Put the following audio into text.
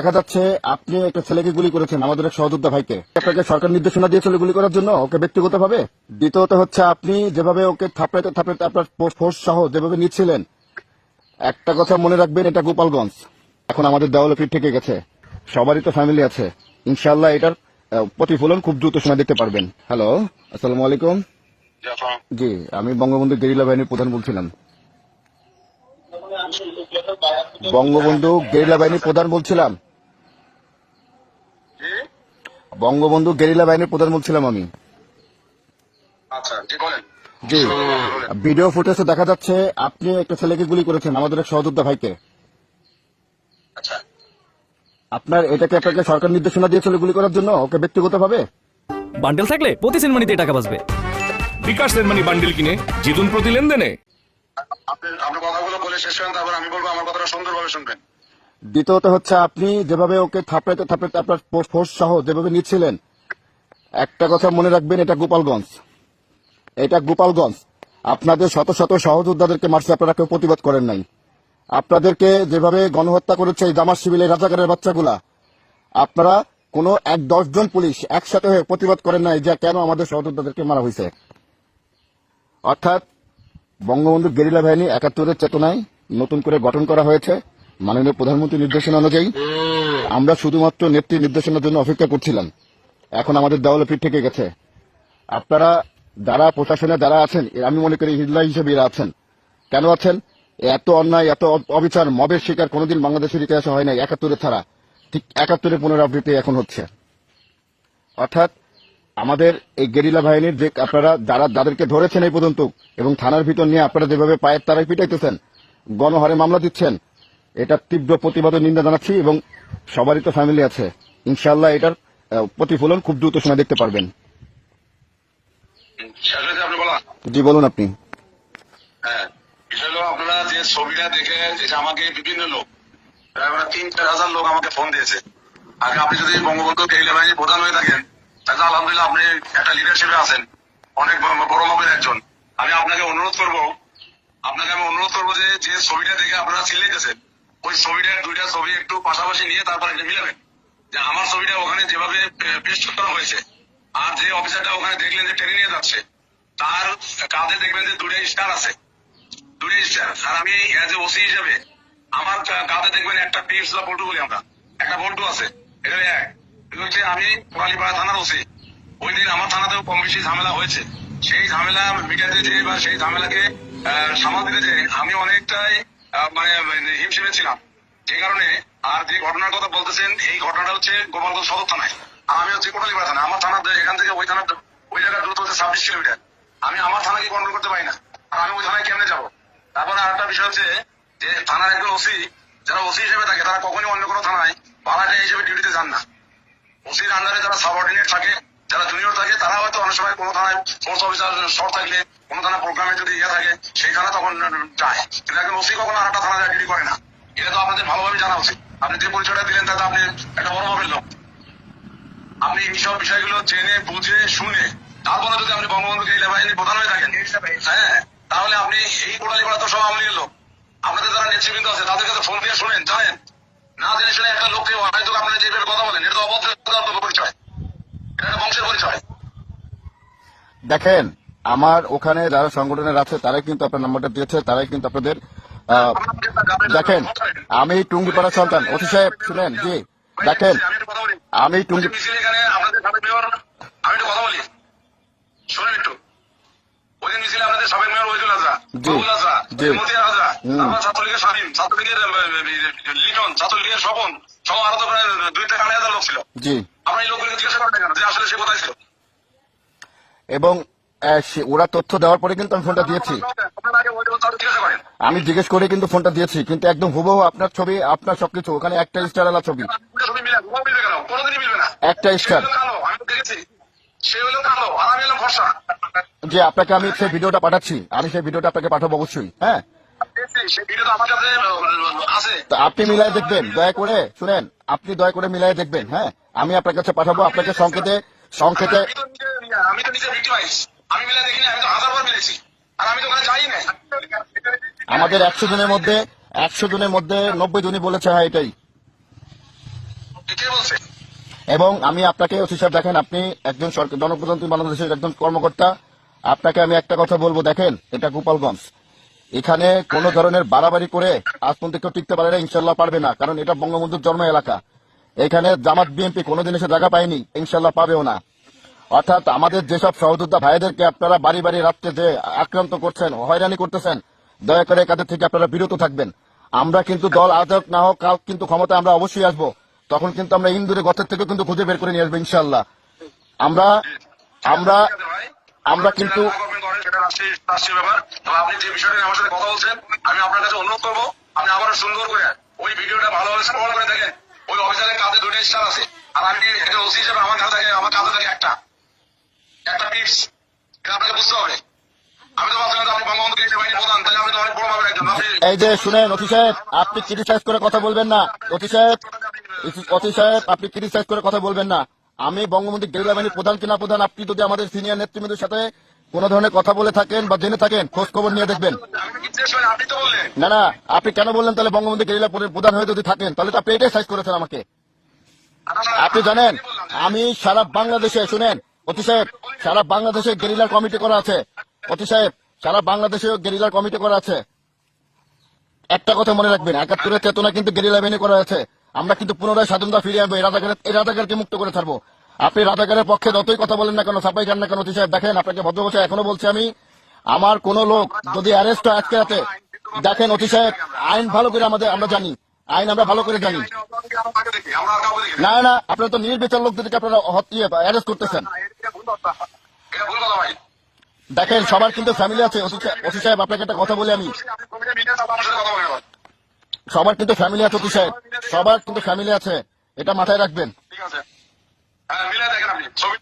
দেখা যাচ্ছে আপনি একটা ছেলেকে গুলি করেছেন, আমাদের এক সহযোদ্ধা ভাইকে। আপনাকে সরকার নির্দেশনা দিয়েছিল গুলি করার জন্য ওকে ব্যক্তিগতভাবে। দ্বিতীয়ত হচ্ছে আপনি যেভাবে ওকে থাপড়াইতে থাপড়াইতে আপনার ফোর্স সহ যেভাবে নিচ্ছিলেন, একটা কথা মনে রাখবেন, এটা গোপালগঞ্জ। এখন আমাদের দেওয়ালে পিঠ থেকে গেছে, সবারই তো ফ্যামিলি আছে। ইনশাআল্লাহ এটার প্রতিফলন খুব দ্রুত সময় দেখতে পারবেন। হ্যালো, আসসালামু আলাইকুম। জি, আমি বঙ্গবন্ধু গেরিলা বাহিনীর প্রধান বলছিলাম। বঙ্গবন্ধু গেরিলা বাহিনীর প্রধান বলছিলাম। বঙ্গবন্ধু গেরিলা বাহিনীর প্রধান বলছিলাম আমি। জি, ভিডিও ফুটেজে দেখা যাচ্ছে আপনি একটা ছেলেকে গুলি করেছেন, আমাদের এক সহযোদ্ধা ভাইকে। আপনার এটাকে আপনাকে সরকার নির্দেশনা দিয়েছিল গুলি করার জন্য ওকে ব্যক্তিগতভাবে। বান্ডেল থাকলে প্রতি সেনমানিতে টাকা বাঁচবে। বিকাশ সেনমানি বান্ডেল কিনে জিতুন প্রতি লেনদেনে। আপনি কথাগুলো বলে শেষ করেন, তারপর আমি বলবো, আমার কথাটা সুন্দরভাবে শুনবেন। দ্বিতীয়ত হচ্ছে আপনি যেভাবে ওকে থাপড়াইতে থাপড়াইতে আপনার ফোর্স সহ যেভাবে নিচ্ছিলেন, একটা কথা মনে রাখবেন, এটা গোপালগঞ্জ। এটা গোপালগঞ্জ। আপনাদের শত শত সহযোদ্ধাদেরকে মারছে, আপনারা কেউ প্রতিবাদ করেন নাই। আপনাদেরকে যেভাবে গণহত্যা করেছে এই জামাত শিবিরের রাজাকারের বাচ্চাগুলা, আপনারা কোনো 10 জন পুলিশ একসাথে হয়ে প্রতিবাদ করেন নাই যে কেন আমাদের সহযোদ্ধাদেরকে মারা হয়েছে। অর্থাৎ বঙ্গবন্ধু গেরিলা বাহিনী ৭১-এর চেতনায় নতুন করে গঠন করা হয়েছে মাননীয় প্রধানমন্ত্রীর নির্দেশনা অনুযায়ী। আমরা শুধুমাত্র নেত্রীর নির্দেশনার জন্য অপেক্ষা করছিলাম। এখন আমাদের দেওয়ালে পিঠ থেকে গেছে। আপনারা যারা প্রশাসনে যারা আছেন, আমি মনে করি হিজলা হিসেবে এরা আছেন। কেন আছেন? এত অন্যায়, এত অবিচার, মবের শিকার কোনোদিন বাংলাদেশের ইতিহাসে হয় নাই ৭১-এর ছাড়া। ঠিক ৭১-এর পুনরাবৃত্তি এখন হচ্ছে। অর্থাৎ আমাদের এই গেরিলা বাহিনীর যে আপনারা যাদেরকে ধরেছেন এই পর্যন্ত এবং থানার ভিতর নিয়ে আপনারা যেভাবে পায়ের তারাই পিটাইতেছেন, গণহারে মামলা দিচ্ছেন, এটা তীব্র প্রতিবাদ ও নিন্দা জানাচ্ছি। এবং সবারই তো ফ্যামিলি আছে। ইনশাআল্লাহ এটার প্রতিফলন খুব দ্রুত সময় দেখতে পারবেন। আপনি বলা। জি, বলুন আপনি। হ্যাঁ, বিষয় হলো আপনারা যে ছবিটা দেখে, যেটা আমাকে বিভিন্ন লোক, প্রায় ৩-৪ হাজার লোক আমাকে ফোন দিয়েছে। আগে আপনি যদি বঙ্গবন্ধু গেরিলা বাহিনীর প্রধান হয়ে থাকেন, তাহলে আলহামদুলিল্লাহ আপনি একটা লিডারশিপে আছেন, অনেক বড় মাপের একজন। আমি আপনাকে অনুরোধ করবো যে ছবিটা দেখে আপনারা চিল্লাইতেছেন, ওই ছবিটার 2টা ছবি একটু পাশাপাশি নিয়ে তারপর এটা মিলাবেন। যে আমার ছবিটা ওখানে যেভাবে পেস্ট করা হয়েছে, আর যে অফিসারটা ওখানে দেখলেন যে টেনে নিয়ে যাচ্ছে, তার কাঁধে দেখবেন যে 2টা স্টার আছে, 2টা স্টার। আর আমি এজ এ ওসি হিসেবে আমার কাঁধে দেখবেন একটা টিপস বা বল্টু বলি আমরা, একটা বল্টু আছে। এটা হচ্ছে আমি কোরালীপাড়া থানার ওসি। ওই দিন আমার থানাতেও কম বেশি ঝামেলা হয়েছে। সেই ঝামেলা মিটাতে যে বা সেই ঝামেলাকে সামাল দিতে যে আমি অনেকটাই হিমশিমে ছিলাম। যে কারণে আর যে ঘটনার কথা বলতেছেন, এই ঘটনাটা হচ্ছে গোপালগঞ্জ সদর থানায়, আর আমি হচ্ছে কোটালীপাড়া থানা। আমার থানা এখান থেকে ওই থানা, ওই জায়গার দূরত্ব হচ্ছে 26 কিলোমিটার। আমি আমার থানাকে কন্ট্রোল করতে পারি না, আর আমি ওই থানায় কেমনে যাবো? তারপরে আর একটা বিষয় হচ্ছে যে থানার একজন ওসি, যারা ওসি হিসেবে থাকে, তারা কখনই অন্য কোনো থানায় পাড়াটা হিসেবে ডিউটিতে যান না। ওসির আন্ডারে যারা সাবঅর্ডিনেট থাকে, যারা জুনিয়র থাকে, তারা হয়তো অনেক সময় কোনো থানায় ফোর্স অফিসার শর্ট থাকলে, কোনো থানা প্রোগ্রামে যদি থাকে, সেই থানা তখন যায়। কিন্তু একজন ওসি কখনো আর একটা থানা ডিউটি করে না। এটা তো আপনাদের ভালোভাবে জানা উচিত। আপনি যে পরিচয়টা দিলেন তাতে আপনি একটা বড় ভাবের লোক। আপনি এইসব বিষয়গুলো জেনে বুঝে শুনে তারপরে যদি আপনি বঙ্গবন্ধু গেরিলা বাহিনীর প্রধান হয়ে থাকেন, হ্যাঁ, তাহলে আপনি এই কোটালীপাড়া তো সব আওয়ামী লীগের লোক। আপনাদের যারা নেতৃবৃন্দ আছে তাদের কাছে ফোন দিয়ে শুনেন, জানেন না জেনে শুনে একটা লোককে হয়তো আপনারা যেভাবে কথা বলেন, এটা তো অভদ্র পরিচয়, এটা একটা বংশের পরিচয়। দেখেন, আমার ওখানে যারা সংগঠনের আছে তারাই কিন্তু আপনার নাম্বারটা দিয়েছে, তারাই কিন্তু আপনাদের দেখেন, আমি টুঙ্গিপাড়া সন্তান। ওসি সাহেব শুনেন, জি দেখেন, আমি টুঙ্গি আমি একটু কথা বলি, শুনেন একটু। ওই দিন মিছিলে আপনাদের সাবেক মেয়র ওহিদুল আজরা, বাবুল আজরা, মতিয়ার আজরা, তারপর ছাত্রলীগের স্বাধীন, ছাত্রলীগের লিটন, ছাত্রলীগের স্বপন সহ আরো তো প্রায় 2-2.5 লোক ছিল। জি, আমরা এই লোকগুলোকে জিজ্ঞাসা করেন কেন যে আসলে সে কোথায় ছিল? এবং ওরা তথ্য দেওয়ার পরে কিন্তু আমি ফোনটা দিয়েছি। আমি জিজ্ঞেস করে কিন্তু ফোনটা দিয়েছি, কিন্তু একদম হুবহু আপনার ছবি, আপনার সবকিছু, ওখানে একটা স্টার আলা ছবি, একটা স্টার। যে আপনাকে আমি সেই ভিডিওটা পাঠাচ্ছি, আমি সেই ভিডিওটা আপনাকে পাঠাবো অবশ্যই। হ্যাঁ, আপনি মিলাই দেখবেন, দয়া করে শুনেন, আপনি দয়া করে মিলাই দেখবেন। হ্যাঁ, আমি আপনার কাছে পাঠাবো, আপনাকে সংক্ষেপে আমি তো নিজে ভিক্টিমাইজ, আমি মিলাই দেখিনি, আমি তো 1000 বার মিলেছি, আর আমি তো ওখানে যাই না। আমাদের 100 জনের মধ্যে 90 জনই বলেছে হ্যাঁ এটাই। কে বলছে? এবং আমি আপনাকে ওসি সাহেব দেখেন, আপনি একজন সরকার জনপ্রতিনিধি বাংলাদেশের একজন কর্মকর্তা। আপনাকে আমি একটা কথা বলবো, দেখেন এটা গোপালগঞ্জ, এখানে কোন ধরনের বাড়াবাড়ি করে আজ পর্যন্ত কেউ টিকতে পারে না, ইনশাল্লাহ পারবে না, কারণ এটা বঙ্গবন্ধুর জন্ম এলাকা। এখানে জামাত বিএনপি কোনোদিন এসে জায়গা পায়নি, ইনশাল্লাহ পাবেও না। অর্থাৎ আমাদের যেসব সহযোদ্ধা ভাইদেরকে আপনারা বাড়ি বাড়ি রাত্রে যে আক্রান্ত করছেন, হয়রানি করতেছেন, দয়া করে কাদের থেকে আপনারা বিরত থাকবেন। আমরা কিন্তু দল আজ হোক না হোক কাল কিন্তু ক্ষমতা আমরা অবশ্যই আসবো, তখন কিন্তু আমরা ইন্দুরে গছের থেকে কিন্তু খুঁজে বের করে নিয়ে আসবো ইনশাল্লাহ। আমরা আমরা আমরা কিন্তু সেটা রাষ্ট্রীয় ব্যাপার। তবে আপনি যে বিষয়টা নিয়ে আমার সাথে কথা বলছেন, আমি আপনার কাছে অনুরোধ করবো, আপনি আবারও সুন্দর করে ওই ভিডিওটা ভালোভাবে স্ক্রল করে দেখেন। ওই অফিসারের কাছে 2টা স্টার আছে, আর আমি একজন ওসি হিসেবে আমার কাছে থাকে, আমার কাছে থাকে একটা টিপস। এটা আপনাকে বুঝতে হবে। আমি তো ভাবছিলাম যে আপনি বঙ্গবন্ধু সেনাবাহিনী প্রধান, তাহলে আপনি তো অনেক বড় ভাবের একজন। আপনি এই যে শুনেন ওসি সাহেব, আপনি ক্রিটিসাইজ করে কথা বলবেন না। ওসি সাহেব আপনি ক্রিটিসাইজ করে কথা বলবেন না। আমি বঙ্গবন্ধু গেরিলা বাহিনীর প্রধান কিনা প্রধান, আপনি যদি আমাদের সিনিয়র নেতৃবৃন্দের সাথে কোন ধরনের কথা বলে থাকেন বা জেনে থাকেন, খোঁজ খবর নিয়ে দেখবেন। আমি তো জিজ্ঞেস করি, আপনি তো বললেন। না না, আপনি কেন বললেন তাহলে বঙ্গবন্ধু গেরিলা প্রধান হয়ে যদি থাকেন, তাহলে তো আপনি এটাই সাইজ করেছেন আমাকে। আপনি জানেন আমি সারা বাংলাদেশে, শুনেন অতি সাহেব, সারা বাংলাদেশে গেরিলার কমিটি করা আছে। অতি সাহেব, সারা বাংলাদেশে গেরিলার কমিটি করা আছে। একটা কথা মনে রাখবেন, ৭১-এর চেতনা কিন্তু গেরিলা বাহিনী করা আছে। আমরা কিন্তু পুনরায় স্বাধীনতা ফিরিয়ে আনবো, এই রাজাকারকে মুক্ত করে ছাড়বো। আপনি রাজাকারের পক্ষে যতই কথা বলেন না কেন, সাফাই গান না কেন, অতি সাহেব দেখেন, আপনাকে ভদ্র বলছে, এখনো বলছি আমি, আমার কোন লোক যদি অ্যারেস্ট হয় আজকে রাতে, দেখেন অতি সাহেব, আইন ভালো করে আমরা জানি, আইন আমরা ভালো করে জানি। আমরা আর কাউকে দেখি না। না না, আপনারা তো নির্বিচার লোকদেরকে আপনারা অ্যারেস্ট করতেছেন। এটা ভুল কথা ভাই। দেখেন সবার কিন্তু ফ্যামিলি আছে। ওসি সাহেব আপনাকে একটা কথা বলি আমি, আপনি কমিটি মিটিং আপনার সাথে কথা বলেন। সবার কিন্তু ফ্যামিলি আছে ওসি সাহেব, সবার কিন্তু ফ্যামিলি আছে, এটা মাথায় রাখবেন। ঠিক আছে, হ্যাঁ মিলে দেখেন আপনি ছবি